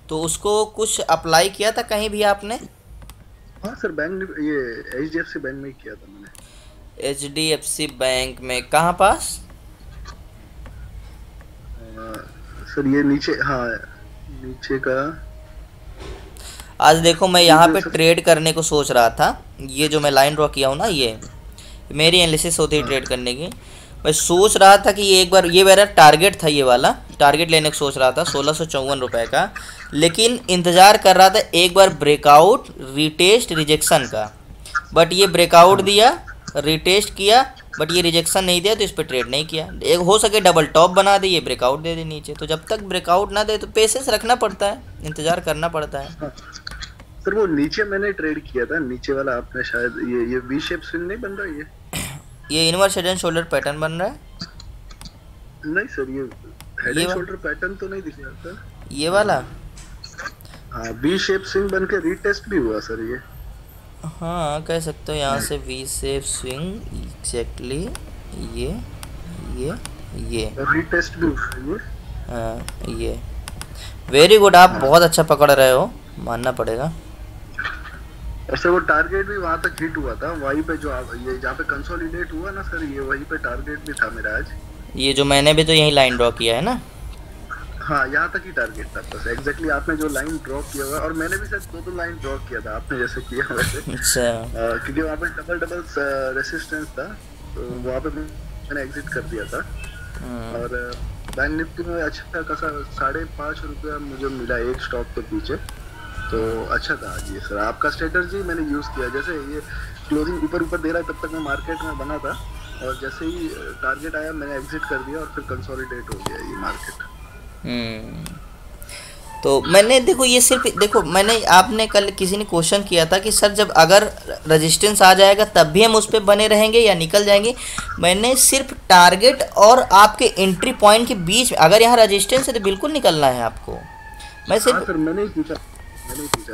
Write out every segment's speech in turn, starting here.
तो उसको कुछ अप्लाई किया था कहीं भी आपने? हाँ सर, बैंक ये HDFC बैंक में ही किया था मैंने। HDFC बैंक में कहाँ पास? सर ये नीचे, हाँ नीचे का। आज देखो मैं ये यहाँ जो पे सब। ट्रेड करने को सोच रहा था। ये जो मैं लाइन ड्रॉ किया हूँ ना, ये मेरी एनालिसिस होती है ट्रेड हाँ करने की। मैं सोच रहा था कि ये एक बार, ये मेरा टारगेट था, ये वाला टारगेट लेने को सोच रहा था 1654 रुपये का। लेकिन इंतज़ार कर रहा था एक बार ब्रेकआउट रिटेस्ट रिजेक्शन का। बट ये ब्रेकआउट हाँ दिया, रिटेस्ट किया, बट ये रिजेक्शन नहीं दिया, तो इस पर ट्रेड नहीं किया। एक हो सके डबल टॉप बना दे, ये ब्रेकआउट दे दे नीचे। तो जब तक ब्रेकआउट ना दे तो पेशेंस रखना पड़ता है, इंतज़ार करना पड़ता है। हाँ। सर वो नीचे मैंने ट्रेड किया था, नीचे वाला आपने शायद ये वी शेप स्विंग नहीं बन रहा ये? ये inverse head and shoulder pattern बन रहा है। नहीं सर, ये हेड ये एंड वा, शोल्डर पैटर्न तो नहीं दिख रहा था। ये वाला। हाँ, वी शेप स्विंग बन के रीटेस्ट भी हुआ सर ये। हाँ कह सकते हो, यहाँ से वी शेप स्विंग एग्जैक्टली। ये ये ये रीटेस्ट भी हुआ ये। हाँ ये वेरी गुड, आप हाँ, बहुत अच्छा पकड़ रहे हो, मानना पड़ेगा। और सर वो टारगेट भी वहां तक हिट हुआ था, वहीं पे जो ये जहाँ पे कंसोलिडेट हुआ ना सर, ये वहीं पे टारगेट भी था मेरा आज। ये जो मैंने भी तो यही लाइन ड्रॉ किया है ना। हाँ, यहाँ तक ही टारगेट था बस, एग्जैक्टली आपने जो लाइन ड्रॉ किया हुआ, और मैंने भी सर दो लाइन ड्रॉ किया था आपने जैसे किया वैसे। अच्छा। क्योंकि वहाँ पे डबल डबल रेसिस्टेंस था, तो वहाँ पे मैंने एग्जिट कर दिया था। हम्म। और बैंक निफ्टी में अच्छा खासा 5.5 रुपया मुझे मिला एक स्टॉक के पीछे। तो अच्छा था आज ये सर, आपका स्ट्रेटजी मैंने यूज किया। जैसे ये क्लोजिंग ऊपर ऊपर दे रहा है तब तक मैं मार्केट में बना था, और जैसे ही टारगेट आया मैंने एग्जिट कर दिया, और फिर कंसोलिडेट हो गया ये मार्केट। हम्म। तो मैंने देखो, ये सिर्फ देखो, मैंने आपने कल किसी ने क्वेश्चन किया था कि सर जब अगर रेजिस्टेंस आ जाएगा तब भी हम उस पर बने रहेंगे या निकल जाएंगे। मैंने सिर्फ टारगेट और आपके एंट्री पॉइंट के बीच में, अगर यहाँ रेजिस्टेंस है तो बिल्कुल निकलना है आपको। मैं हाँ सिर्फ सर, मैंने ही पूछा था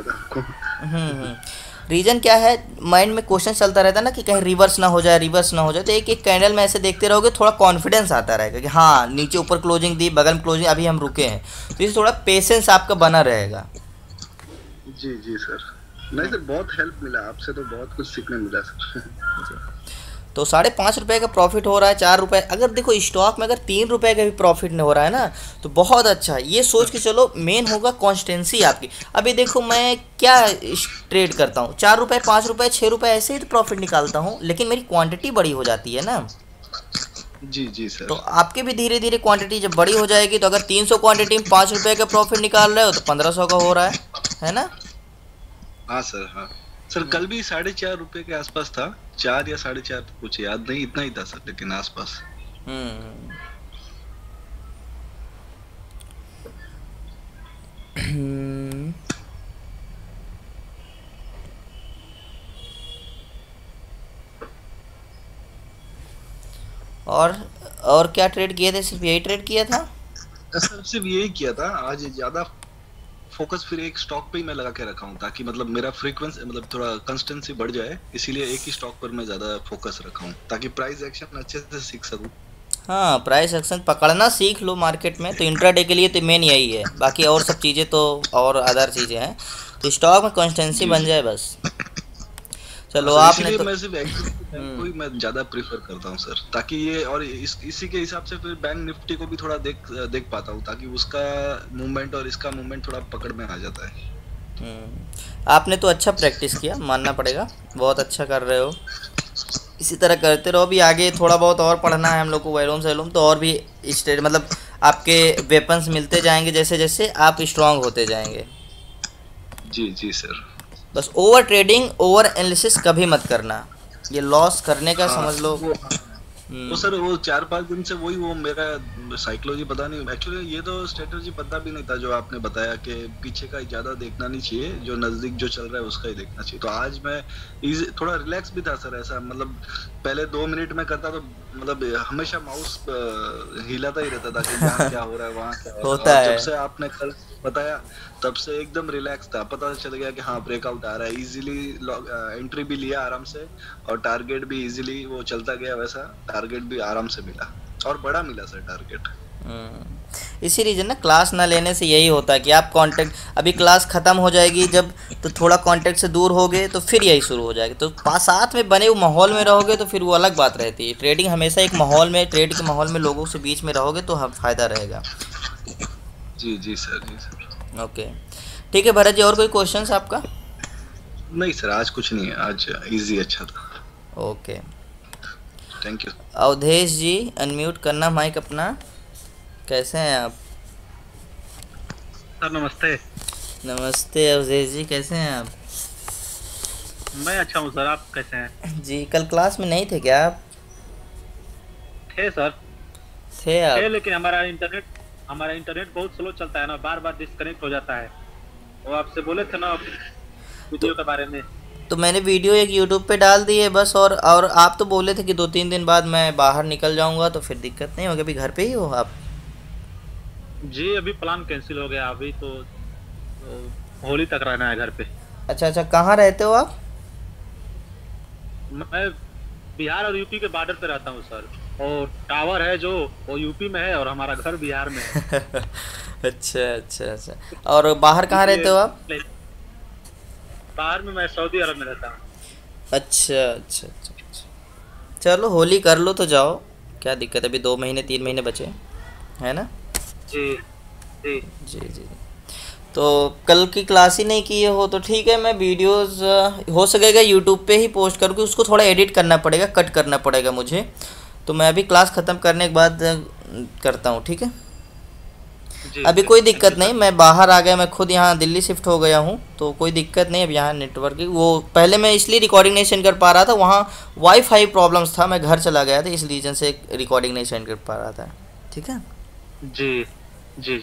आपको। रीज़न क्या है, माइंड में क्वेश्चन चलता रहता है ना कि कहीं रिवर्स ना हो जाए, रिवर्स ना हो जाए। तो एक एक कैंडल में ऐसे देखते रहोगे, थोड़ा कॉन्फिडेंस आता रहेगा कि हाँ नीचे ऊपर क्लोजिंग दी, बगल में क्लोजिंग, अभी हम रुके हैं। तो इससे थोड़ा पेशेंस आपका बना रहेगा। जी जी सर। नहीं सर, बहुत हेल्प मिला आपसे, तो बहुत कुछ सीखने मिला सर। जी। तो 5.5 रुपये का प्रॉफिट हो रहा है, 4 रुपये। अगर देखो स्टॉक में अगर 3 रुपये का भी प्रॉफिट नहीं हो रहा है ना, तो बहुत अच्छा है। ये सोच के चलो, मेन होगा कॉन्स्टेंसी आपकी। अभी देखो मैं क्या ट्रेड करता हूँ, 4 रुपये, 5 रुपये, 6 रुपये ऐसे ही तो प्रॉफिट निकालता हूँ, लेकिन मेरी क्वांटिटी बड़ी हो जाती है ना। जी जी तो सर। आपकी भी धीरे धीरे क्वांटिटी जब बड़ी हो जाएगी, तो अगर 300 क्वांटिटी में 5 रुपये का प्रॉफिट निकाल रहे हो तो 1500 का हो रहा है ना। हाँ सर, हाँ सर, कल भी 4.5 रुपए के आसपास था। 4 या 4.5, कुछ याद नहीं, इतना ही था सर, लेकिन आसपास। हम्म। और और क्या ट्रेड किए थे, सिर्फ यही ट्रेड किया था? सर सिर्फ यही किया था आज, ज्यादा फोकस फिर एक स्टॉक पे ही मैं लगा के रखा हूँ, ताकि मतलब मेरा फ्रीक्वेंसी, मतलब थोड़ा कंसिस्टेंसी बढ़ जाए, इसीलिए एक ही स्टॉक पर मैं ज्यादा फोकस रखा हूँ, ताकि प्राइस एक्शन अच्छे से सीख सकूँ। हाँ, प्राइस एक्शन पकड़ना सीख लो मार्केट में, तो इंट्राडे के लिए तो मेन यही है। बाकी और सब चीज़ें तो और अदर चीज़ें हैं। तो स्टॉक में कंसिस्टेंसी जी बन जी। जाए बस। हाँ चलो सर, आपने इसीलिए तो। मैं सिर्फ एग्जिट टाइम को हम्म। ही मैं ज्यादा प्रीफर करता हूँ सर, ताकि ये और इसी के हिसाब से फिर बैंक निफ्टी को भी थोड़ा देख देख पाता हूँ, ताकि उसका मूवमेंट और इसका मूवमेंट थोड़ा पकड़ में आ जाता है। आपने तो अच्छा प्रैक्टिस किया, मानना पड़ेगा, बहुत अच्छा कर रहे हो। इसी तरह करते रहो। भी आगे थोड़ा बहुत और पढ़ना है हम लोग को, वैलोम सैलोम, तो और भी स्टेट मतलब आपके वेपन्स मिलते जाएंगे जैसे जैसे आप स्ट्रांग होते जाएंगे। जी जी सर। बस ओवर ट्रेडिंग, ओवर एनालिसिस कभी मत करना, ये लॉस करने का हाँ समझ लो। वो सर, वो 4-5 दिन से वही वो मेरा साइकोलॉजी पता नहीं, एक्चुअली ये तो स्ट्रेटजी पता भी नहीं था जो आपने बताया कि पीछे का ज्यादा देखना नहीं चाहिए, जो नजदीक जो चल रहा है उसका ही देखना चाहिए। तो आज मैं थोड़ा रिलैक्स भी था सर, ऐसा मतलब पहले 2 मिनट में करता तो मतलब हमेशा माउस हिलाता ही रहता था कि यहाँ क्या हो रहा है, वहाँ क्या हो रहा है। होता और जब है। से आपने कल बताया, तब से एकदम रिलैक्स था, पता चल गया कि हाँ ब्रेकआउट आ रहा है, इजीली एंट्री भी लिया आराम से, और टारगेट भी इजीली वो चलता गया वैसा, टारगेट भी आराम से मिला, और बड़ा मिला सर टारगेट। इसी रीज़न ना क्लास ना लेने से यही होता है कि आप कांटेक्ट, अभी क्लास ख़त्म हो जाएगी जब, तो थोड़ा कांटेक्ट से दूर होगे तो फिर यही शुरू हो जाएगा। तो साथ में बने हुए माहौल में रहोगे तो फिर वो अलग बात रहती है। ट्रेडिंग हमेशा एक माहौल में, ट्रेड के माहौल में लोगों से बीच में रहोगे तो हम फ़ायदा रहेगा। जी जी सर, जी सर। ओके, ठीक है भरत जी, और कोई क्वेश्चंस आपका? नहीं सर, आज कुछ नहीं है, आज इजी अच्छा था। Okay, thank you. Awadhesh ji unmute करना माइक अपना। कैसे हैं आप? सर नमस्ते। नमस्ते अवधेश जी, कैसे हैं आप? मैं अच्छा हूँ सर, आप कैसे हैं? जी, कल क्लास में नहीं थे क्या आप? थे सर, थे थे, आप? लेकिन हमारा इंटरनेट बहुत स्लो चलता है ना, बार बार डिस्कनेक्ट हो जाता है। वो आपसे बोले थे ना तो वीडियो के बारे में। तो मैंने वीडियो एक यूट्यूब पे डाल दी है बस, और आप तो बोले थे कि 2-3 दिन बाद मैं बाहर निकल जाऊंगा तो फिर दिक्कत नहीं होगी। अभी घर पे ही हो आप? जी अभी प्लान कैंसिल हो गया, अभी होली तक रहना है घर पे। अच्छा अच्छा, कहाँ रहते हो आप? मैं बिहार और यूपी के बॉर्डर पे रहता हूँ सर, और टावर है जो वो यूपी में है और हमारा घर बिहार में है। अच्छा अच्छा अच्छा, और बाहर कहाँ रहते इसलिए हो आप? बाहर में मैं सऊदी अरब में रहता हूँ। अच्छा अच्छा अच्छा अच्छा, चलो होली कर लो तो जाओ, क्या दिक्कत है, अभी 2 महीने 3 महीने बचे है ना। जी जी जी जी, तो कल की क्लास ही नहीं किए हो तो ठीक है, मैं वीडियोस हो सकेगा यूट्यूब पे ही पोस्ट करूँ, उसको थोड़ा एडिट करना पड़ेगा, कट करना पड़ेगा मुझे। तो मैं अभी क्लास ख़त्म करने के बाद करता हूँ, ठीक है। जी अभी जी, कोई थैंक दिक्कत यू नहीं, सर। मैं बाहर आ गया, मैं खुद यहाँ दिल्ली शिफ्ट हो गया हूँ तो कोई दिक्कत नहीं। अब यहाँ नेटवर्क की वो, पहले मैं इसलिए रिकॉर्डिंग नहीं सेंड कर पा रहा था, वहाँ वाईफाई प्रॉब्लम्स था, मैं घर चला गया था, इस रीज़न से रिकॉर्डिंग नहीं सेंड कर पा रहा था, ठीक है। जी जी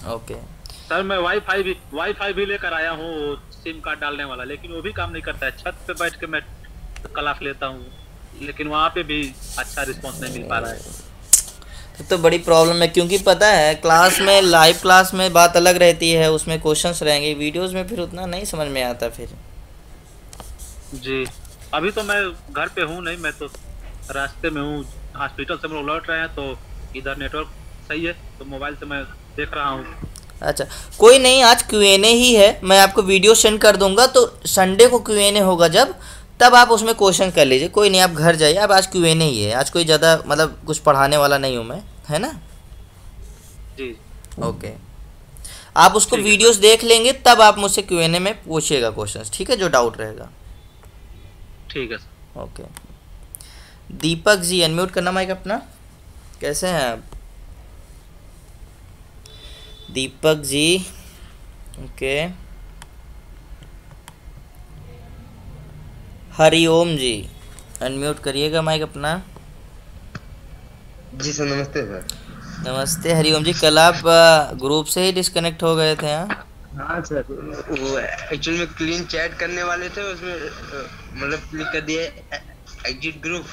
ओके। सर, मैं वाईफाई भी लेकर आया हूँ, वो सिम कार्ड डालने वाला, लेकिन वो भी काम नहीं करता है। छत पे बैठ के मैं क्लास लेता हूँ, लेकिन वहाँ पे भी अच्छा रिस्पांस नहीं मिल पा रहा है। तो बड़ी प्रॉब्लम है, क्योंकि पता है क्लास में, लाइव क्लास में बात अलग रहती है, उसमें क्वेश्चंस रहेंगे, वीडियोस में फिर उतना नहीं समझ में आता फिर। जी, अभी तो मैं घर पे हूँ नहीं, मैं तो रास्ते में हूँ। हॉस्पिटल से हम लोग लौट रहे हैं तो इधर नेटवर्क सही है, तो मोबाइल से मैं देख रहा हूँ। अच्छा, कोई नहीं, आज Q&A ही है, मैं आपको वीडियो सेंड कर दूंगा, तो संडे को Q&A होगा जब, तब आप उसमें क्वेश्चन कर लीजिए, कोई नहीं, आप घर जाइए। अब आज Q&A ही है, आज कोई ज़्यादा मतलब कुछ पढ़ाने वाला नहीं हूँ मैं, है ना। जी ओके, आप उसको ठीक है सर। वीडियोस देख लेंगे तब आप मुझसे Q&A में पूछिएगा क्वेश्चंस, ठीक है, जो डाउट रहेगा। ठीक है sir. Okay, Deepak ji unmute करना माइक अपना। कैसे हैं आप दीपक जी? ओके, हरिओम जी अनम्यूट करिएगा माइक अपना। जी सर, नमस्ते सर। नमस्ते हरिओम जी, कल आप ग्रुप से ही डिस्कनेक्ट हो गए थे हाँ? हाँ सर, वो एक्चुअली में क्लीन चैट करने वाले थे, उसमें मतलब क्लिक कर दिए एग्जिट ग्रुप,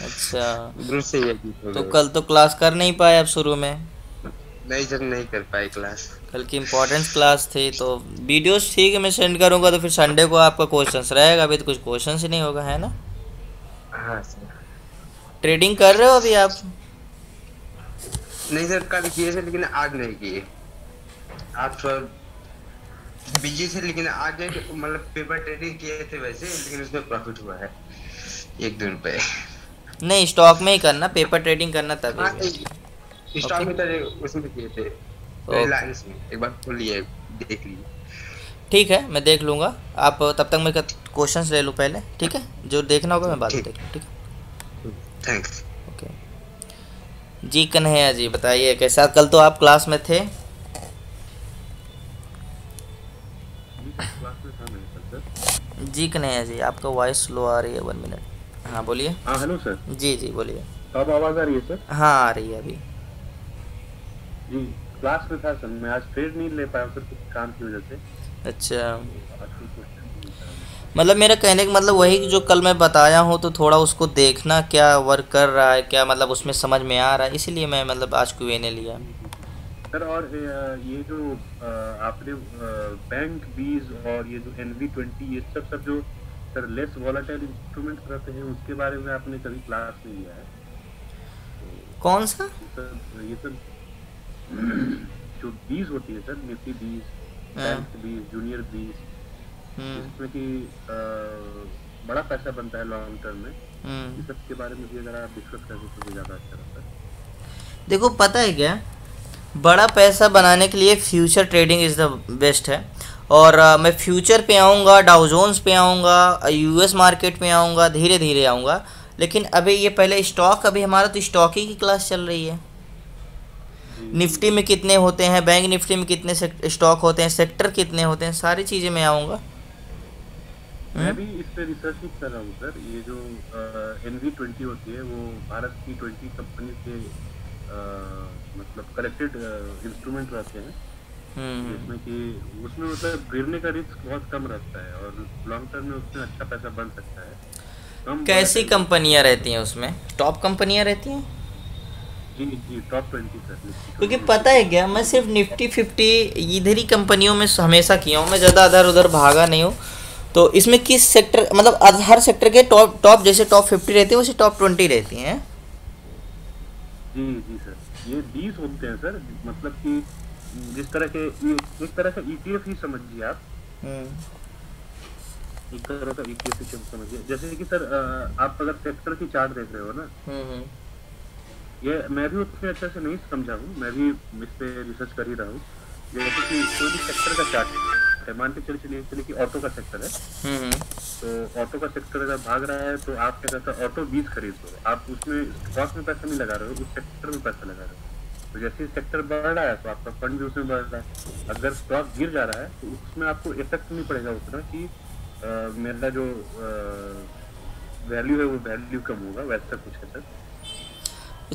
अच्छा, ग्रुप से ही एग्जिट हो तो गए। कल तो क्लास कर नहीं पाए आप शुरू में? नहीं सर, नहीं कर पाए क्लास। कल की इम्पोर्टेंस क्लास थी, तो वीडियोस ठीक है मैं सेंड करूँगा, तो फिर संडे को आपका क्वेश्चंस रहेगा, अभी तो कुछ क्वेश्चंस ही नहीं होगा, है ना। हाँ सर। ट्रेडिंग कर रहे हो अभी आप? नहीं सर, कल किए थे लेकिन आज नहीं किए। आज थोड़ा बिजी थे, लेकिन आज नहीं, मतलब पेपर ट्रेडिंग किए थे वैसे, लेकिन उसमें प्रॉफिट हुआ है 1-2 रुपए। नहीं, स्टॉक में ही करना, पेपर ट्रेडिंग करना तभी हाँ, है। स्टॉक ओके में तो उसमें किए थे, ओके, रिलायंस में एक बार खोल लिए, देख लिए। ठीक है, मैं देख लूँगा। आप तब तक मैं क्वेश्चंस ले लूँ पहले, ठीक है, जो देखना होगा मैं बाद में ठीक, देख लूँ, ठीक है। थैंक्स। ओके जी, कन्हैया जी बताइए कैसा, कल तो आप क्लास में थे? क्लास में था मैंने कल सर। जी कन्हैया जी, आपका वॉइस स्लो आ रही है, 1 मिनट। हाँ बोलिए। हाँ हेलो सर, जी जी बोलिए। अब आवाज़ आ रही है सर? हाँ आ रही है अभी। जी, क्लास में था सर, मैं आज ट्रेड नहीं ले पाया सर, कुछ काम की वजह से। अच्छा, तो आज कोई क्वेश्चन नहीं था मुझे। मतलब मेरा कहने का मतलब वही जो कल मैं बताया हूँ, तो थोड़ा उसको देखना क्या वर्क कर रहा है, क्या मतलब उसमें समझ में आ रहा है, इसीलिए मैं मतलब आज Q&A लिया। जी सर, और ये जो आपने बैंक बीज और ये जो NV20, ये सब जो सर लेस वॉलेटाइल इंस्ट्रूमेंट रहते हैं, उसके बारे में आपने कभी क्लास नहीं लिया है। तो कौन सा? ये सब जो बीज होती है सर, निफ्टी बीज, बैंक बीज, जूनियर बीज, जिसमें कि बड़ा पैसा बनता है लॉन्ग टर्म में, इस सब के बारे में भी अगर आप डिस्कस कर दें तो ज़्यादा अच्छा रहता है। देखो पता है क्या, बड़ा पैसा बनाने के लिए future trading is the best है। और मैं फ्यूचर पे आऊँगा, डाउ जोन्स पे आऊँगा, यूएस मार्केट पे आऊँगा, धीरे धीरे आऊँगा। लेकिन अभी ये पहले स्टॉक, अभी हमारा तो स्टॉक ही की क्लास चल रही है। निफ्टी में कितने होते हैं, बैंक निफ्टी में कितने स्टॉक होते हैं, सेक्टर कितने होते हैं, सारी चीज़ें मैं आऊँगा। मैं भी इस पे रिसर्च ही कर रहा हूँ सर। ये जो NV20 होती है वो भारत की 20 कंपनी के मतलब कलेक्टेड इंस्ट्रूमेंट रहते हैं, जिसमें कि उसमें मतलब गिरने का रिस्क बहुत कम रहता है और लॉन्ग टर्म में उसमें अच्छा पैसा बन सकता है। कैसी कंपनियां रहती हैं उसमें? टॉप कंपनियां रहती हैं? जी टॉप 20 सर। क्योंकि पता है क्या, मैं सिर्फ निफ्टी 50 इधर ही कंपनियों में हमेशा किया हूँ, मैं ज़्यादा इधर उधर भागा नहीं हूँ। तो इसमें किस सेक्टर, मतलब हर सेक्टर के टॉप जैसे टॉप 50 रहती है वैसे टॉप 20 रहती हैं। जी सर, ये 20 होते हैं सर, मतलब कि जिस तरह के एक तरह का ETF ही समझिए आप। एक तरह का ETF ही समझिए। जैसे कि सर आप अगर सेक्टर की चार्ट देख रहे हो ना, ये मैं भी उतने अच्छे से नहीं समझा हूँ, मैं भी इस पे रिसर्च कर ही रहा हूँ। जैसे कि कोई भी सेक्टर का चार्ट है, मान के चलिए कि ऑटो का सेक्टर है, तो ऑटो का सेक्टर अगर भाग रहा है तो आप क्या कहते हैं, ऑटो 20 खरीद दो, आप उसमें स्टॉक में पैसा नहीं लगा रहे हो, उस सेक्टर में पैसा लगा रहे हो। तो जैसे सेक्टर बढ़ रहा है तो आपका फंड भी उसमें बढ़ रहा है। अगर स्टॉक गिर जा रहा है तो उसमें आपको इफेक्ट नहीं पड़ेगा उतना कि मेरा जो वैल्यू है वो वैल्यू कम होगा, वैसा कुछ है सर।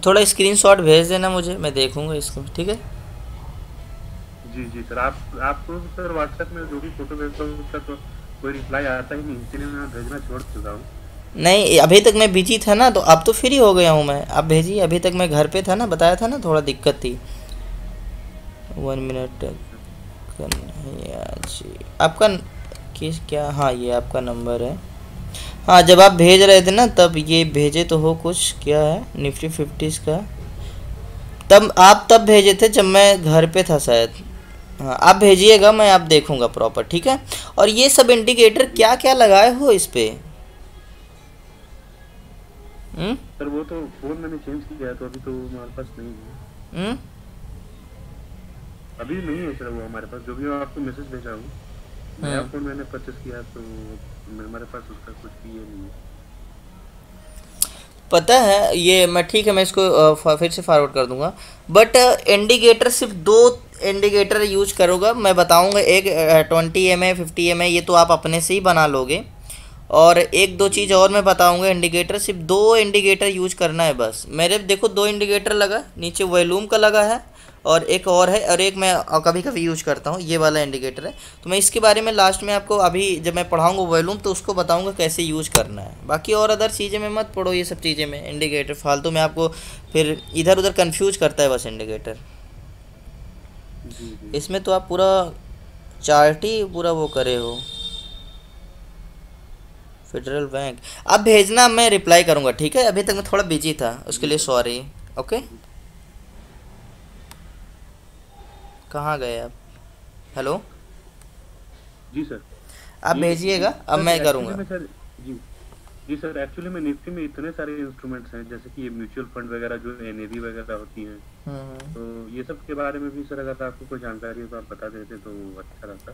थोड़ा स्क्रीनशॉट भेज देना मुझे, मैं देखूंगा इसको, ठीक है? जी सर, आपको सर व्हाट्सएप में जो भी फोटो भेजता हूँ उसका तो कोई रिप्लाई आता ही नहीं, इसलिए मैं भेजना छोड़ चुका हूँ। नहीं, अभी तक मैं बिजी था ना, तो अब तो फ्री हो गया हूँ मैं। आप भेजिए, अभी तक मैं घर पे था ना, बताया था ना, थोड़ा दिक्कत थी। 1 मिनट जी, आपका क्या, हाँ ये आपका नंबर है। हाँ, जब आप भेज रहे थे ना तब ये भेजे तो हो कुछ, क्या है निफ्टी 50 का, तब भेजे थे जब मैं घर पे था शायद। हाँ, आप भेजिएगा, मैं आप देखूंगा प्रॉपर, ठीक है? और ये सब इंडिकेटर क्या क्या लगाए हो इस पे? सर वो तो फोन मैंने चेंज किया है, तो अभी तो हमारे पास नहीं है। अभी नहीं है सर वो हमारे पास, जो भी आपको मैसेज भेजा हूँ, नया फोन मैंने परचेस किया तो हमारे पास उसका कुछ भी ये नहीं है। पता है ये, मैं ठीक है, मैं इसको फिर से फॉरवर्ड कर दूंगा। बट इंडिकेटर सिर्फ 2 इंडिकेटर यूज करूँगा, मैं बताऊंगा। एक 20 MA 50 MA, ये तो आप अपने से ही बना लोगे। और 1-2 चीज़ और मैं बताऊंगा। इंडिकेटर सिर्फ 2 इंडिकेटर यूज करना है बस। मेरे देखो 2 इंडिकेटर लगा, नीचे वॉल्यूम का लगा है और एक और है, और एक मैं कभी कभी यूज करता हूँ, ये वाला इंडिकेटर है। तो मैं इसके बारे में लास्ट में आपको, अभी जब मैं पढ़ाऊँगा वॉल्यूम तो उसको बताऊँगा कैसे यूज करना है। बाकी और अदर चीज़ें में मत पढ़ो, ये सब चीज़ें में इंडिकेटर फालतू में आपको फिर इधर उधर कंफ्यूज करता है बस इंडिकेटर। इसमें तो आप पूरा चार्ट ही पूरा वो करे हो। फेडरल बैंक आप भेजना, मैं रिप्लाई करूँगा, ठीक है? अभी तक मैं थोड़ा बिजी था, उसके लिए सॉरी। ओके, कहाँ गए आप? हेलो जी सर, आप भेजिएगा, अब मैं करूँगा। जी सर, एक्चुअली में निफ्टी में इतने सारे इंस्ट्रूमेंट्स हैं, जैसे कि ये म्यूचुअल फंड वगैरह जो NAV वगैरह होती हैं, तो ये सब के बारे में भी सर अगर आपको कोई जानकारी हो तो आप बता देते तो अच्छा रहता।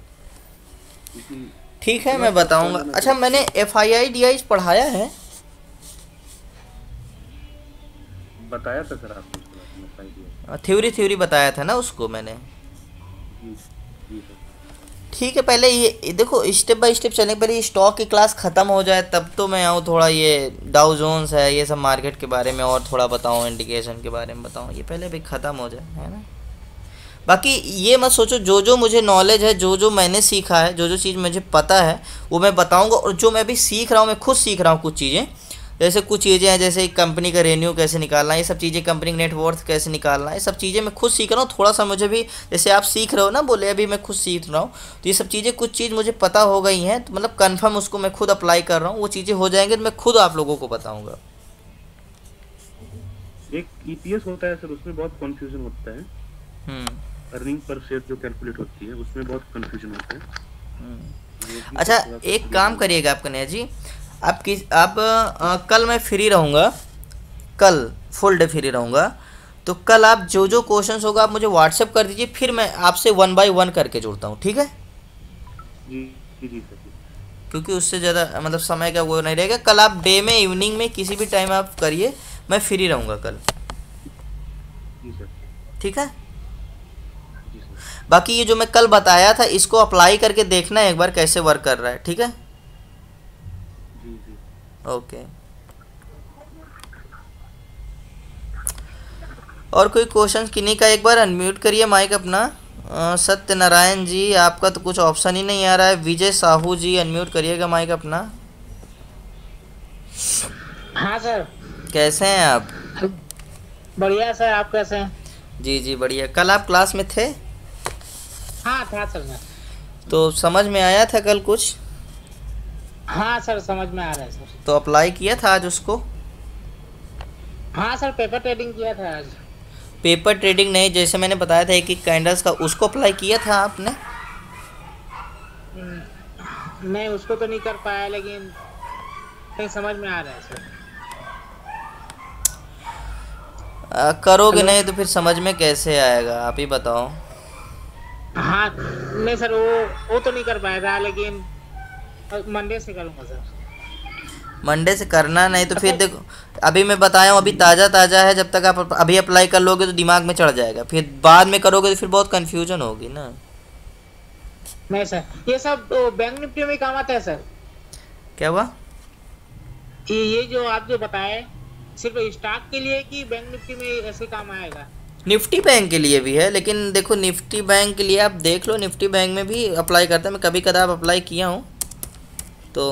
ठीक है, मैं बताऊंगा। अच्छा, मैंने FII पढ़ाया है? बताया था सर आपको, थ्योरी बताया था ना उसको मैंने। ठीक है, पहले ये देखो स्टेप बाय स्टेप चलने, पहले ये स्टॉक की क्लास ख़त्म हो जाए तब तो मैं आऊँ, थोड़ा ये डाउ जोन्स है, ये सब मार्केट के बारे में और थोड़ा बताऊँ, इंडिकेशन के बारे में बताऊँ। ये पहले भी ख़त्म हो जाए, है ना? बाकी ये मत सोचो, जो मुझे नॉलेज है, जो मैंने सीखा है, जो चीज़ मुझे पता है वो मैं बताऊँगा। और जो मैं अभी सीख रहा हूँ, मैं खुद सीख रहा हूँ कुछ चीज़ें, जैसे कुछ चीज़ें हैं, जैसे कंपनी का रेवेन्यू कैसे निकालना, ये सब चीज़ें, कंपनी का नेटवर्थ कैसे निकालना, ये सब चीज़ें मैं खुद सीख रहा हूँ। थोड़ा सा मुझे भी, जैसे आप सीख रहे हो ना, बोले अभी मैं खुद सीख रहा हूँ, तो ये सब चीज़ें कुछ चीज़ मुझे पता हो गई हैं, तो मतलब कन्फर्म उसको मैं खुद अप्लाई कर रहा हूँ। वो चीज़ें हो जाएंगे तो मैं खुद आप लोगों को बताऊँगा। एक EPS होता है सर, उसमें बहुत कन्फ्यूजन होता है। अर्निंग पर शेयर जो कैलकुलेट होती है उसमें बहुत कंफ्यूजन होता है। अच्छा एक काम करिएगा आप कन्हैया जी, आप कल मैं फ्री रहूँगा, कल फुल डे फ्री रहूँगा, तो कल आप जो जो क्वेश्चंस होगा आप मुझे व्हाट्सएप कर दीजिए, फिर मैं आपसे 1 बाय 1 करके जुड़ता हूँ, ठीक है? जी सर। क्योंकि उससे ज़्यादा मतलब समय का वो नहीं रहेगा। कल आप डे में इवनिंग में किसी भी टाइम आप करिए, मैं फ्री रहूँगा कल, जी सर। ठीक है? बाकी ये जो मैं कल बताया था इसको अप्लाई करके देखना एक बार कैसे वर्क कर रहा है, ठीक है? जी। ओके। और कोई क्वेश्चन किन्हीं का एक बार अनम्यूट करिए माइक अपना। सत्यनारायण जी आपका तो कुछ ऑप्शन ही नहीं आ रहा है। विजय साहू जी अनम्यूट करिएगा माइक अपना। हाँ सर। कैसे हैं आप? बढ़िया सर, आप कैसे हैं? जी बढ़िया। कल आप क्लास में थे? हाँ था सर मैं। तो समझ में आया था कल कुछ? हाँ सर समझ में आ रहा है सर। तो अप्लाई किया था आज उसको? हाँ सर पेपर ट्रेडिंग किया था आज। पेपर ट्रेडिंग नहीं, जैसे मैंने बताया था एक कैंडल्स का, उसको अप्लाई किया था आपने? नहीं उसको तो नहीं कर पाया, लेकिन नहीं समझ में आ रहा है सर। करोगे नहीं तो फिर समझ में कैसे आएगा, आप ही बताओ। हाँ नहीं सर वो तो नहीं कर पाएगा, लेकिन मंडे से करूँगा सर। मंडे से करना नहीं तो फिर देखो अभी मैं बताया हूँ, अभी ताज़ा है, जब तक आप अभी अप्लाई कर लोगे तो दिमाग में चढ़ जाएगा, फिर बाद में करोगे तो फिर बहुत कंफ्यूजन होगी ना। नहीं सर ये सब तो बैंक निफ्टी में काम आता है सर। क्या हुआ? ये जो आप जो बताए सिर्फ स्टॉक के लिए कि बैंक निफ्टी में ऐसे काम आएगा? निफ्टी बैंक के लिए भी है, लेकिन देखो निफ्टी बैंक के लिए आप देख लो, निफ्टी बैंक में भी अप्लाई करते हैं, मैं कभी कदार अप्लाई किया हूँ तो।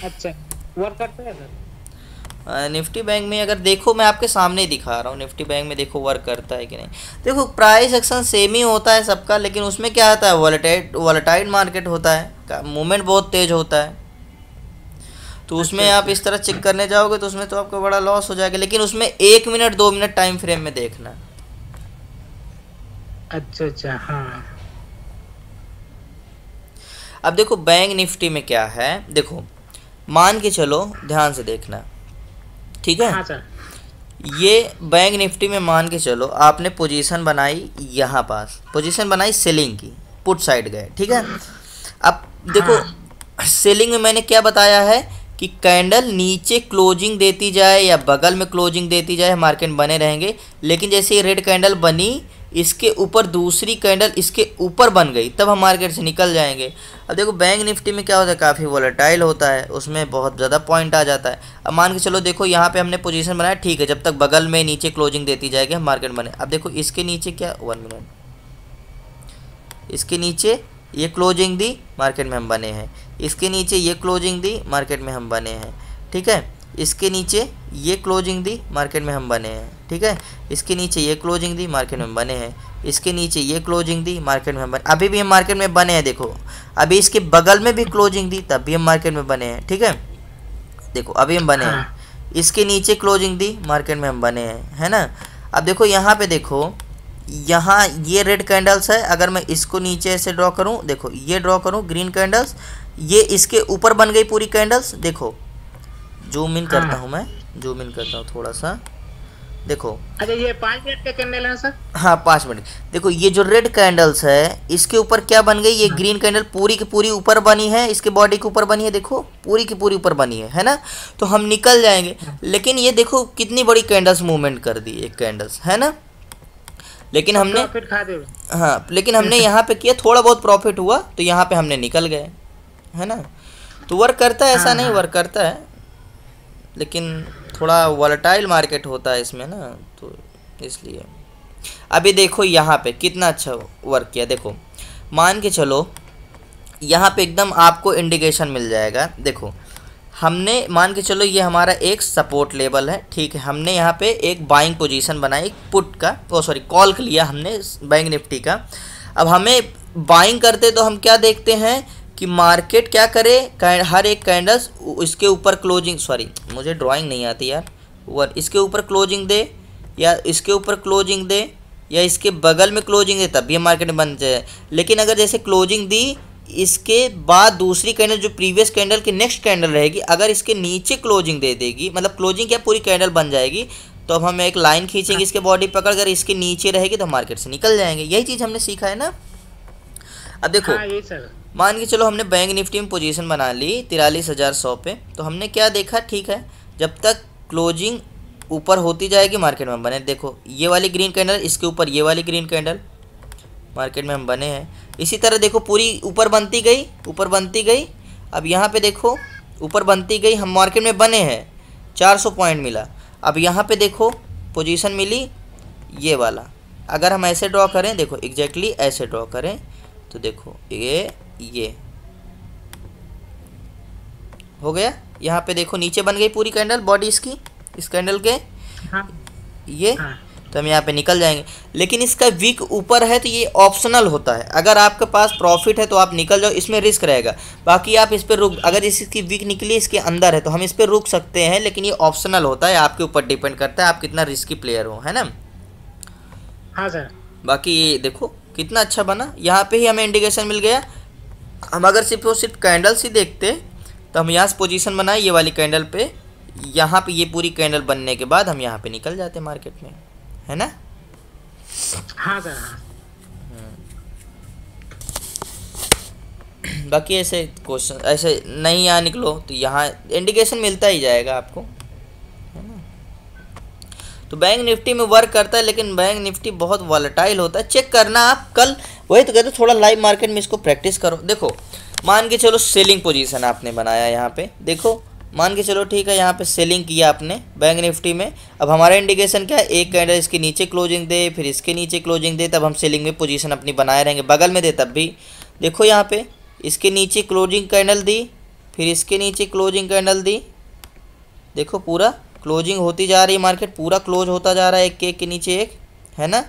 अच्छा वर्क करता है सर? निफ्टी बैंक में अगर देखो मैं आपके सामने ही दिखा रहा हूँ, निफ्टी बैंक में देखो वर्क करता है कि नहीं। देखो प्राइस एक्शन सेम ही होता है सबका, लेकिन उसमें क्या आता है, वॉलेटाइल मार्केट होता है, मूवमेंट बहुत तेज होता है, तो उसमें आप इस तरह चेक करने जाओगे तो उसमें तो आपको बड़ा लॉस हो जाएगा, लेकिन उसमें 1 मिनट 2 मिनट टाइम फ्रेम में देखना। अच्छा हाँ। अब देखो बैंक निफ्टी में क्या है, देखो मान के चलो, ध्यान से देखना, ठीक है? हाँ सर। ये बैंक निफ्टी में मान के चलो आपने पोजीशन बनाई, यहाँ पास पोजीशन बनाई सेलिंग की, पुट साइड गए, ठीक है? अब देखो सेलिंग में मैंने क्या बताया है कि कैंडल नीचे क्लोजिंग देती जाए या बगल में क्लोजिंग देती जाए, मार्केट बने रहेंगे, लेकिन जैसे ये रेड कैंडल बनी, इसके ऊपर दूसरी कैंडल इसके ऊपर बन गई, तब हम मार्केट से निकल जाएंगे। अब देखो बैंक निफ्टी में क्या होता है, काफ़ी वॉलेटाइल होता है, उसमें बहुत ज़्यादा पॉइंट आ जाता है। अब मान के चलो देखो यहाँ पे हमने पोजीशन बनाया, ठीक है, जब तक बगल में नीचे क्लोजिंग देती जाएगी हम मार्केट बने। अब देखो इसके नीचे क्या, 1 मिनट, इसके नीचे ये क्लोजिंग दी, मार्केट में हम बने हैं, इसके नीचे ये क्लोजिंग दी, मार्केट में हम बने हैं, ठीक है? इसके नीचे ये क्लोजिंग दी, मार्केट में हम बने हैं, ठीक है? इसके नीचे ये क्लोजिंग दी, मार्केट में बने हैं, इसके नीचे ये क्लोजिंग दी, मार्केट में हम बने, अभी भी हम मार्केट में बने हैं। देखो अभी इसके बगल में भी क्लोजिंग दी, तब भी हम मार्केट में बने हैं, ठीक है? देखो अभी हम बने हैं, इसके नीचे क्लोजिंग दी, मार्केट में हम बने हैं, है ना? अब देखो यहाँ पे देखो, यहाँ ये रेड कैंडल्स है, अगर मैं इसको नीचे ऐसे ड्रॉ करूँ, देखो ये ड्रॉ करूँ ग्रीन कैंडल्स, ये इसके ऊपर बन गई पूरी कैंडल्स। देखो जूम इन करता हूँ, मैं जूम इन करता हूँ थोड़ा सा, देखो। अच्छा ये 5 मिनट का कैंडल है सर? हाँ 5 मिनट। देखो ये जो रेड कैंडल्स है इसके ऊपर क्या बन गई, ये ग्रीन कैंडल पूरी की पूरी ऊपर बनी है, इसके बॉडी के ऊपर बनी है, देखो पूरी की पूरी ऊपर बनी है ना? तो हम निकल जाएंगे, लेकिन ये देखो कितनी बड़ी कैंडल्स मूवमेंट कर दी, एक कैंडल्स, है ना? लेकिन हमने हाँ, लेकिन हमने यहाँ पे किया, थोड़ा बहुत प्रॉफिट हुआ तो यहाँ पे हमने निकल गए, है ना? तो वर्क करता है, ऐसा नहीं वर्क करता है, लेकिन थोड़ा वॉलेटाइल मार्केट होता है इसमें ना, तो इसलिए। अभी देखो यहाँ पे कितना अच्छा वर्क किया, देखो मान के चलो यहाँ पे एकदम आपको इंडिकेशन मिल जाएगा। देखो हमने मान के चलो ये हमारा एक सपोर्ट लेवल है, ठीक है? हमने यहाँ पे एक बाइंग पोजीशन बनाई, पुट का कॉल लिया हमने बैंक निफ्टी का। अब हमें बाइंग करते तो हम क्या देखते हैं कि मार्केट क्या करे, हर एक कैंडल्स इसके ऊपर क्लोजिंग, मुझे ड्राइंग नहीं आती यार, इसके ऊपर क्लोजिंग दे या इसके ऊपर क्लोजिंग दे, या इसके बगल में क्लोजिंग दे तब भी हम मार्केट में बन जाए। लेकिन अगर जैसे क्लोजिंग दी, इसके बाद दूसरी कैंडल जो प्रीवियस कैंडल की नेक्स्ट कैंडल रहेगी, अगर इसके नीचे क्लोजिंग दे देगी, मतलब क्लोजिंग क्या पूरी कैंडल बन जाएगी, तो अब हम एक लाइन खींचेंगे इसके बॉडी पकड़ कर, इसके नीचे रहेगी तो मार्केट से निकल जाएंगे। यही चीज़ हमने सीखा है ना। अब देखो ये सर मान के चलो हमने बैंक निफ्टी में पोजीशन बना ली 43,100 पे, तो हमने क्या देखा, ठीक है जब तक क्लोजिंग ऊपर होती जाएगी मार्केट में हम बने। देखो ये वाली ग्रीन कैंडल, इसके ऊपर ये वाली ग्रीन कैंडल, मार्केट में हम बने हैं। इसी तरह देखो पूरी ऊपर बनती गई, ऊपर बनती गई। अब यहाँ पे देखो ऊपर बनती गई, हम मार्केट में बने हैं, 400 पॉइंट मिला। अब यहाँ पे देखो पोजीशन मिली ये वाला, अगर हम ऐसे ड्रॉ करें, देखो एग्जैक्टली ऐसे ड्रॉ करें तो देखो ये हो गया। यहाँ पे देखो नीचे बन गई पूरी कैंडल, बॉडी इसकी, इस कैंडल के ये, तो हम यहाँ पे निकल जाएंगे। लेकिन इसका वीक ऊपर है तो ये ऑप्शनल होता है, अगर आपके पास प्रॉफिट है तो आप निकल जाओ, इसमें रिस्क रहेगा। बाकी आप इस पर रुक, अगर इसकी वीक निकली इसके अंदर है तो हम इस पर रुक सकते हैं, लेकिन ये ऑप्शनल होता है, आपके ऊपर डिपेंड करता है आप कितना रिस्की प्लेयर हो, है ना। हाँ सर। बाकी ये देखो कितना अच्छा बना, यहाँ पे ही हमें इंडिकेशन मिल गया। हम अगर सिर्फ और सिर्फ कैंडल्स ही देखते तो हम यहाँ से पोजीशन बनाए ये वाली कैंडल पे, यहाँ पे ये पूरी कैंडल बनने के बाद हम यहाँ पे निकल जाते मार्केट में, है ना। हाँ सर हाँ। बाकी ऐसे क्वेश्चन ऐसे नहीं यहाँ निकलो तो यहाँ इंडिकेशन मिलता ही जाएगा आपको, है ना। तो बैंक निफ्टी में वर्क करता है, लेकिन बैंक निफ्टी बहुत वॉलेटाइल होता है। चेक करना आप कल, वही तो कहते थोड़ा लाइव मार्केट में इसको प्रैक्टिस करो। देखो मान के चलो सेलिंग पोजीशन आपने बनाया यहाँ पे, देखो मान के चलो ठीक है यहाँ पे सेलिंग किया आपने बैंक निफ्टी में। अब हमारा इंडिकेशन क्या है, एक कैंडल इसके नीचे क्लोजिंग दे, फिर इसके नीचे क्लोजिंग दे, तब हम सेलिंग में पोजीशन अपनी बनाए रहेंगे। बगल में दे तब भी देखो यहाँ पे इसके नीचे क्लोजिंग कैंडल दी, फिर इसके नीचे क्लोजिंग कैंडल दी, देखो पूरा क्लोजिंग होती जा रही है, मार्केट पूरा क्लोज होता जा रहा है, एक के नीचे एक, है ना।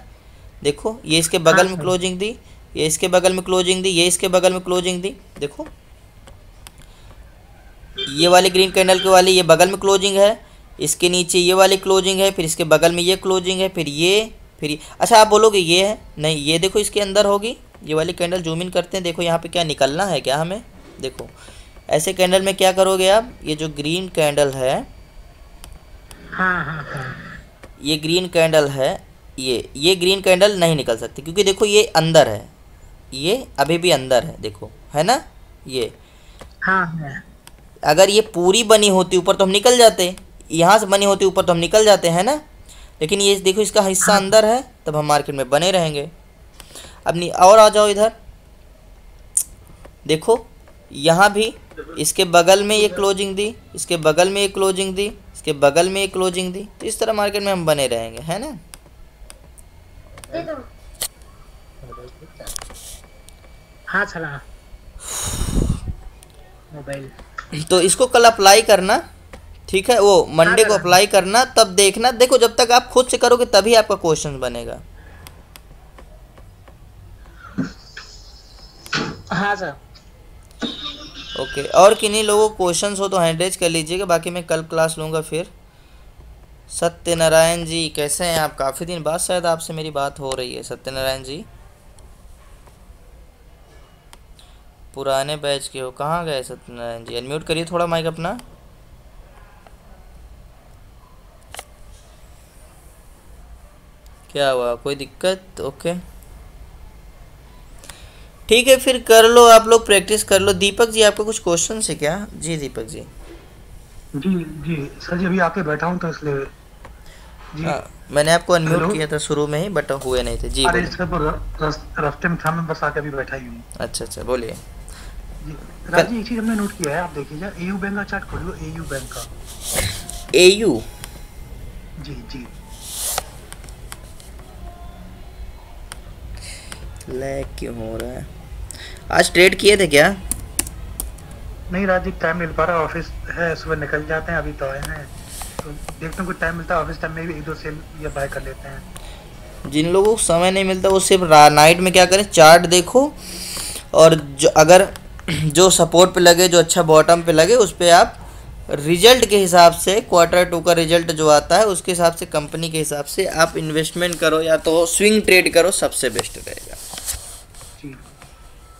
देखो ये इसके बगल में क्लोजिंग दी, ये इसके बगल में क्लोजिंग दी, ये इसके बगल में क्लोजिंग दी। देखो ये वाली ग्रीन कैंडल के वाली ये बगल में क्लोजिंग है, इसके नीचे ये वाली क्लोजिंग है, फिर इसके बगल में ये क्लोजिंग है, फिर ये अच्छा आप बोलोगे ये है, नहीं ये देखो इसके अंदर होगी ये वाली कैंडल। जूम इन करते हैं, देखो यहाँ पे क्या निकलना है क्या हमें। देखो ऐसे कैंडल में क्या करोगे आप, ये जो ग्रीन कैंडल है, ये ग्रीन कैंडल है, ये ग्रीन कैंडल नहीं निकल सकती, क्योंकि देखो ये अंदर है, ये अभी भी अंदर है, देखो है ना ये। अगर ये पूरी बनी होती ऊपर तो हम निकल जाते, यहाँ से बनी होती ऊपर तो हम निकल जाते हैं ना। लेकिन ये देखो इसका हिस्सा अंदर है, तब हम मार्केट में बने रहेंगे। अब नहीं और आ जाओ इधर, देखो यहाँ भी इसके बगल में ये क्लोजिंग दी, इसके बगल में ये क्लोजिंग दी, इसके बगल में ये क्लोजिंग दी, तो इस तरह मार्केट में हम बने रहेंगे, है ना। हाँ चला मोबाइल। तो इसको कल अप्लाई करना, ठीक है, वो मंडे को अप्लाई करना, तब देखना। देखो जब तक आप खुद से करोगे तभी आपका क्वेश्चन बनेगा। हाँ सर। ओके, और किन्हीं लोगों को क्वेश्चंस हो तो हैंड रेज कर लीजिएगा, बाकी मैं कल क्लास लूँगा फिर। सत्यनारायण जी कैसे हैं आप, काफ़ी दिन बाद शायद आपसे मेरी बात हो रही है सत्यनारायण जी। पुराने बैच के हो, कहाँ गए सत्यनारायण जी, अनम्यूट करिए थोड़ा माइक अपना। क्या हुआ, कोई दिक्कत? ओके ठीक है, फिर कर लो आप लोग, प्रैक्टिस कर लो। दीपक जी आपका कुछ क्वेश्चन है क्या? जी दीपक जी। जी सर जी अभी आके बैठा हूँ तो इसलिए जी। मैंने आपको अनम्यूट किया था शुरू में ही, बट हुए नहीं थे जी। अरे रास्ते में था, मैं बस आके अभी बैठा ही हूँ। अच्छा बोलिए जी। राजी एक चीज हमने नोट किया है, आप देखिए एयू बैंक का चार्ट खोल लो, एयू बैंक का। एयू जी लैग क्यों हो रहा है? आज ट्रेड किए थे क्या? नहीं राजी टाइम मिल पा रहा, ऑफिस है, सुबह निकल जाते हैं, अभी तो आए हैं तो देखते हैं कुछ टाइम मिलता है ऑफिस टाइम में भी एक दो सेल या बाय कर लेते हैं। जिन लोगों को समय नहीं मिलता वो सिर्फ नाइट में क्या करें, चार्ट देखो, और जो अगर जो सपोर्ट पे लगे, जो अच्छा बॉटम पे लगे, उस पर आप रिजल्ट के हिसाब से, क्वार्टर 2 का रिजल्ट जो आता है उसके हिसाब से, कंपनी के हिसाब से आप इन्वेस्टमेंट करो या तो स्विंग ट्रेड करो, सबसे बेस्ट रहेगा।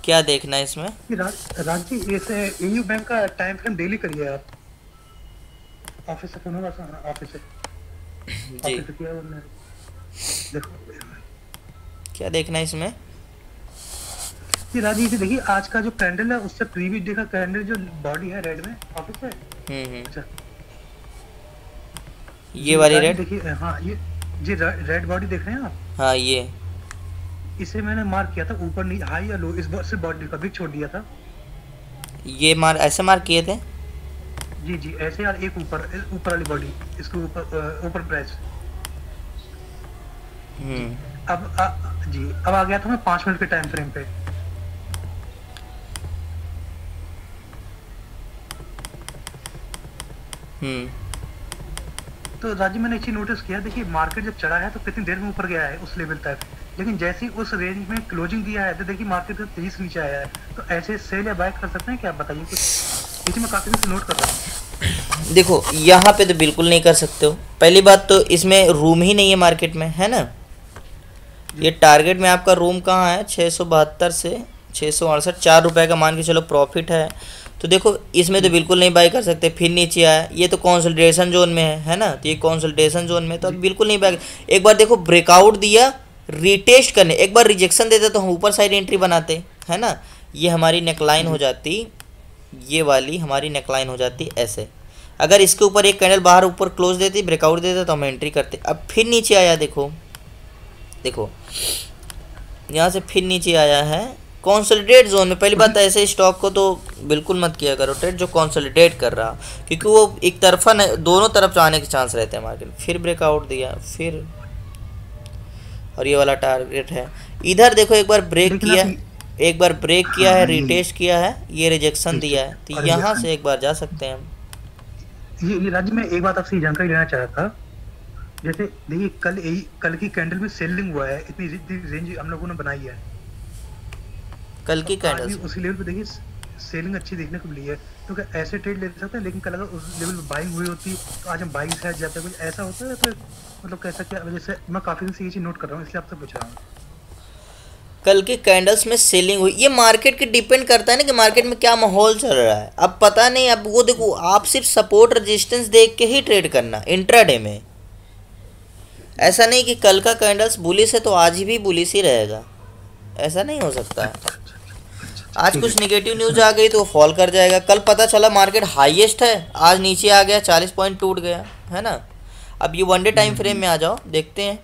क्या देखना है इसमें? राज जी, ऐसे एयू बैंक का टाइम फ्रेम डेली करिए आप। ऑफिस से होगा सर, ऑफिस से जी। किया उन्होंने, देखो क्या देखना है इसमें? जी राज जी, देखिए आज का जो कैंडल है उससे प्रीवियस डे का कैंडल जो बॉडी है रेड में ऑफिस से। अच्छा, ये वाली रेड, देखिए हाँ, ये जी रेड बॉडी देख रहे हैं आप? हाँ ये इसे मैंने मार्क किया था ऊपर, नहीं हाई या लो, इस से बॉडी का भी छोड़ दिया था। ये ऐसे मार्क किए थे? जी जी, ऐसे यार, एक ऊपर वाली बॉडी, इसके ऊपर प्रेस। अब जी, अब आ गया था मैं 5 मिनट के टाइम फ्रेम पे। तो राजी, मैंने एक चीज नोटिस किया, देखिए मार्केट जब चढ़ा है तो कितनी देर में ऊपर गया है उस लेवल तक, लेकिन जैसे ही उस रेंज में क्लोजिंग दिया है तो देखिए मार्केट तेजी से नीचे आया है। तो ऐसे सेल या बाय कर सकते हैं क्या, आप बताइए कुछ, क्योंकि मैं काफी दिन से नोट कर रहा हूँ। देखो यहाँ पे तो बिल्कुल नहीं कर सकते हो। पहली बात तो इसमें रूम ही नहीं है मार्केट में, है ना। ये टारगेट में आपका रूम कहाँ है, 672 से 668, 4 रुपये का मान के चलो प्रॉफिट है। तो देखो इसमें तो बिल्कुल नहीं बाई कर सकते। फिर नीचे आया, ये तो कंसोलिडेशन जोन में है ना, तो ये कंसोलिडेशन जोन में तो अभी बिल्कुल नहीं बाई। एक बार देखो ब्रेकआउट दिया, रिटेस्ट करने, एक बार रिजेक्शन देते तो हम ऊपर साइड एंट्री बनाते, है ना। ये हमारी नेकलाइन हो जाती, ये वाली हमारी नेकलाइन हो जाती ऐसे। अगर इसके ऊपर एक कैंडल बाहर ऊपर क्लोज देती, ब्रेकआउट देते तो हम एंट्री करते। अब फिर नीचे आया, देखो देखो यहाँ से फिर नीचे आया है कंसोलिडेट जोन में। पहली बात, ऐसे स्टॉक को तो बिल्कुल मत किया करो ट्रेड जो कंसोलिडेट कर रहा, क्योंकि वो एक तरफा दोनों तरफ आने के चांस रहते हैं मार्केट। फिर ब्रेकआउट दिया, फिर और ये वाला टारगेट है। इधर देखो एक बार ब्रेक किया, एक बार ब्रेक किया है, रिटेस्ट किया है, ये रिजेक्शन दिया है, तो यहाँ से एक बार जा सकते हैं हम। ये राज्य में एक बात आपसे जानकारी लेना चाह रहा था, जैसे देखिए कल की कैंडल में सेलिंग हुआ है, इतनी रेंज हम लोगों ने बनाई है कल की कैंडल, उसी लेवल पे देखिए सेलिंग अच्छी देखने को मिली है। तो क्या ऐसे ट्रेड ले सकते हैं, लेकिन कल अगर उस लेवल पे बाइंग हुई होती तो आज हम बाइंग साइड जाते, कुछ ऐसा होता है तो मतलब कैसा, क्या वजह से मैं काफी दिन से ये चीज नोट कर रहा हूँ, इसलिए आपसे पूछ रहा हूँ। कल के कैंडल्स में सेलिंग हुई, ये मार्केट के डिपेंड करता है ना कि मार्केट में क्या माहौल चल रहा है। अब पता नहीं, अब वो देखो, आप सिर्फ सपोर्ट रेजिस्टेंस देख के ही ट्रेड करना इंट्राडे में। ऐसा नहीं कि कल का कैंडल्स बुलिश है तो आज भी बुलिश ही रहेगा, ऐसा नहीं हो सकता है। आज कुछ नेगेटिव न्यूज आ गई तो फॉल कर जाएगा। कल पता चला मार्केट हाईएस्ट है, आज नीचे आ गया, 40 पॉइंट टूट गया, है ना। अब ये वन डे टाइम फ्रेम में आ जाओ, देखते हैं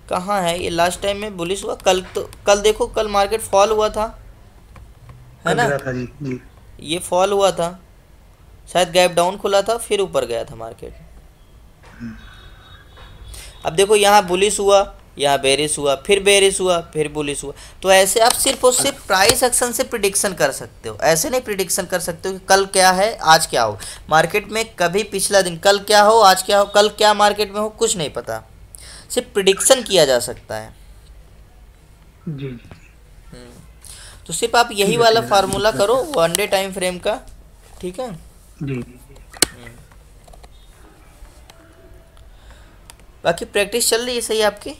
कहाँ है ये। लास्ट टाइम में बुलिश हुआ, कल देखो, कल मार्केट फॉल हुआ था, है ना। जी। ये फॉल हुआ था, शायद गैप डाउन खुला था, फिर ऊपर गया था मार्केट। अब देखो यहाँ बुलिश हुआ, यहाँ बेरिश हुआ, फिर बेरिश हुआ, फिर बुलिश हुआ। तो ऐसे आप सिर्फ और सिर्फ प्राइस एक्शन से प्रिडिक्शन कर सकते हो, ऐसे नहीं प्रिडिक्शन कर सकते हो कि कल क्या है आज क्या हो मार्केट में। कभी पिछला दिन कल क्या हो आज क्या हो, कल क्या मार्केट में हो, कुछ नहीं पता, सिर्फ प्रिडिक्शन किया जा सकता है जी। तो सिर्फ आप यही वाला फार्मूला करो वन डे टाइम फ्रेम का, ठीक है जी। बाकी प्रैक्टिस चल रही है सही आपकी?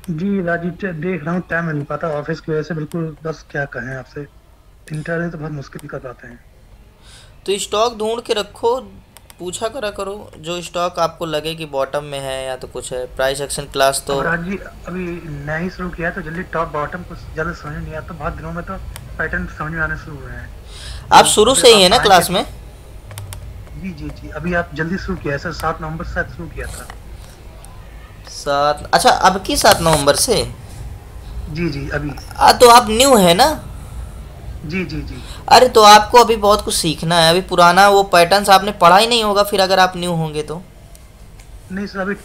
जी राजीव, देख रहा हूँ, टाइम मिल पाता ऑफिस की वजह से, बिल्कुल बस क्या कहें आपसे, इंटरनेट तो बहुत मुश्किल कर पाते हैं। तो स्टॉक ढूंढ के रखो, पूछा करो जो स्टॉक आपको लगे कि बॉटम में है या तो कुछ है। प्राइस एक्शन क्लास तो राजीव अभी नया ही शुरू किया तो जल्दी टॉप बॉटम कुछ ज़्यादा समझ नहीं आता, बहुत दिनों में तो पैटर्न समझ में आने शुरू हुए हैं। आप शुरू से ही है ना क्लास में? जी जी जी, अभी आप जल्दी शुरू किया है सर, 7 नवंबर से शुरू किया था। 7, अच्छा अब की 7 नवंबर से? जी जी अभी। तो आप न्यू है ना? जी जी जी। अरे तो आपको अभी बहुत कुछ सीखना है, अभी पुराना वो पैटर्न्स आपने पढ़ा ही नहीं होगा फिर अगर आप न्यू होंगे तो। नहीं सर, अभी